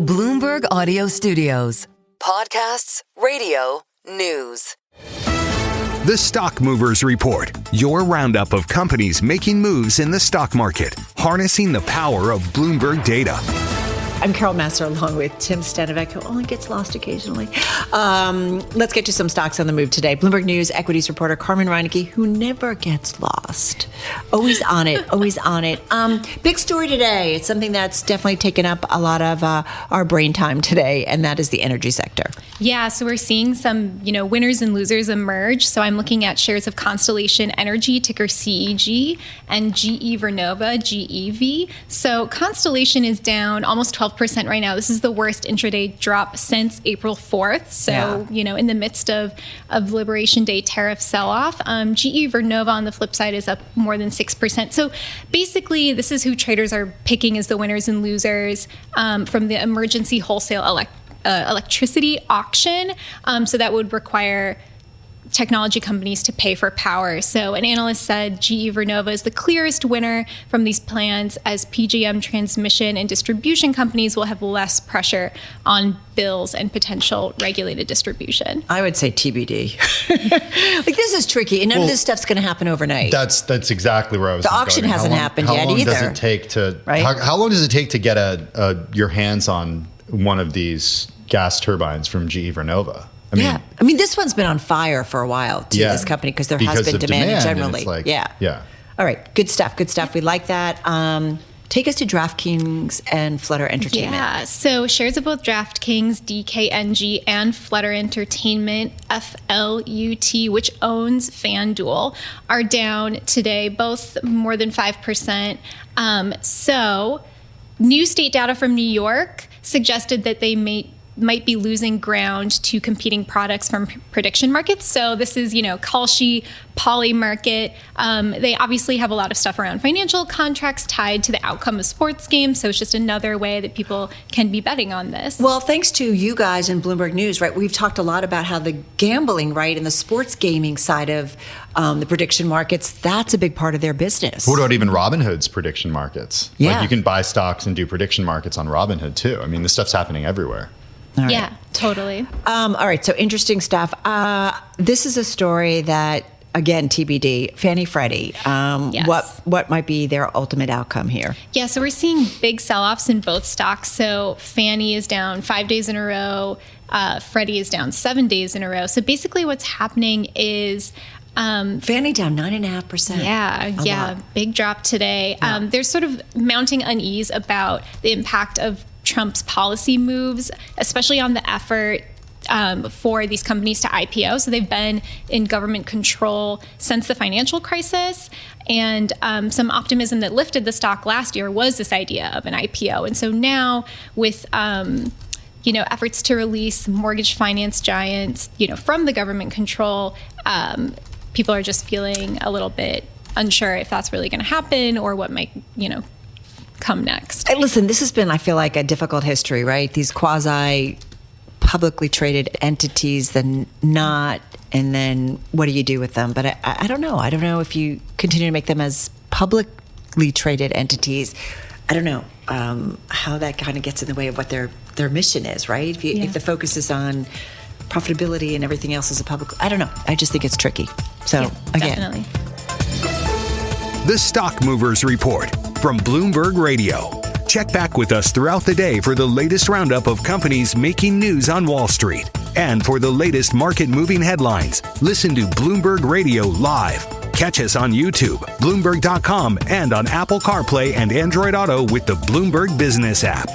Bloomberg Audio Studios. Podcasts, radio, news. The Stock Movers Report, your roundup of companies making moves in the stock market, harnessing the power of Bloomberg data. I'm Carol Massar along with Tim Stanovic, who only gets lost occasionally. Let's get to some stocks on the move today. Bloomberg News equities reporter Carmen Reinecke, who never gets lost. Always on it, always on it. Big story today. It's something that's definitely taken up a lot of our brain time today, and that is the energy sector. Yeah, so we're seeing some, winners and losers emerge. So I'm looking at shares of Constellation Energy, ticker CEG, and GE Vernova, GEV. So Constellation is down almost 12% right now. This is the worst intraday drop since April 4th. So, in the midst of Liberation Day tariff sell-off, GE Vernova on the flip side is up more than 6%. So basically, this is who traders are picking as the winners and losers from the emergency wholesale electricity auction. So that would require technology companies to pay for power. So an analyst said GE Vernova is the clearest winner from these plans, as PJM transmission and distribution companies will have less pressure on bills and potential regulated distribution. I would say TBD. This is tricky, and none of this stuff's going to happen overnight. That's exactly where I was. The auction hasn't happened yet either. How long does it take to? Right? How long does it take to get your hands on one of these gas turbines from GE Vernova? I mean, this one's been on fire for a while, too, this company, because there has been demand generally. Yeah. All right. Good stuff. We like that. Take us to DraftKings and Flutter Entertainment. Yeah. So shares of both DraftKings, DKNG, and Flutter Entertainment, FLUT, which owns FanDuel, are down today, both more than 5%. So new state data from New York suggested that they might be losing ground to competing products from prediction markets. So this is, Kalshi, Polymarket. They obviously have a lot of stuff around financial contracts tied to the outcome of sports games. So it's just another way that people can be betting on this. Well, thanks to you guys in Bloomberg News, right? We've talked a lot about how the gambling, right, and the sports gaming side of the prediction markets, that's a big part of their business. What about even Robinhood's prediction markets? Yeah. Like you can buy stocks and do prediction markets on Robinhood too. I mean, this stuff's happening everywhere. All right. Yeah, totally. All right, so interesting stuff. This is a story that, again, TBD, Fannie, Freddie. Yes. What might be their ultimate outcome here? Yeah, so we're seeing big sell-offs in both stocks. So Fannie is down 5 days in a row. Freddie is down 7 days in a row. So basically what's happening is... Fannie down 9.5%. Yeah, big drop today. Yeah. There's sort of mounting unease about the impact of Trump's policy moves, especially on the effort for these companies to IPO. So they've been in government control since the financial crisis. And some optimism that lifted the stock last year was this idea of an IPO. And so now with efforts to release mortgage finance giants, from the government control, people are just feeling a little bit unsure if that's really going to happen or what might, come next. Listen, this has been, I feel like, a difficult history, right? These quasi publicly traded entities, then not, and then what do you do with them? But I don't know. I don't know if you continue to make them as publicly traded entities. I don't know how that kind of gets in the way of what their mission is, right? If the focus is on profitability and everything else is a public, I don't know. I just think it's tricky. So again. Definitely. The Stock Movers Report from Bloomberg Radio. Check back with us throughout the day for the latest roundup of companies making news on Wall Street. And for the latest market-moving headlines, listen to Bloomberg Radio live. Catch us on YouTube, Bloomberg.com, and on Apple CarPlay and Android Auto with the Bloomberg Business app.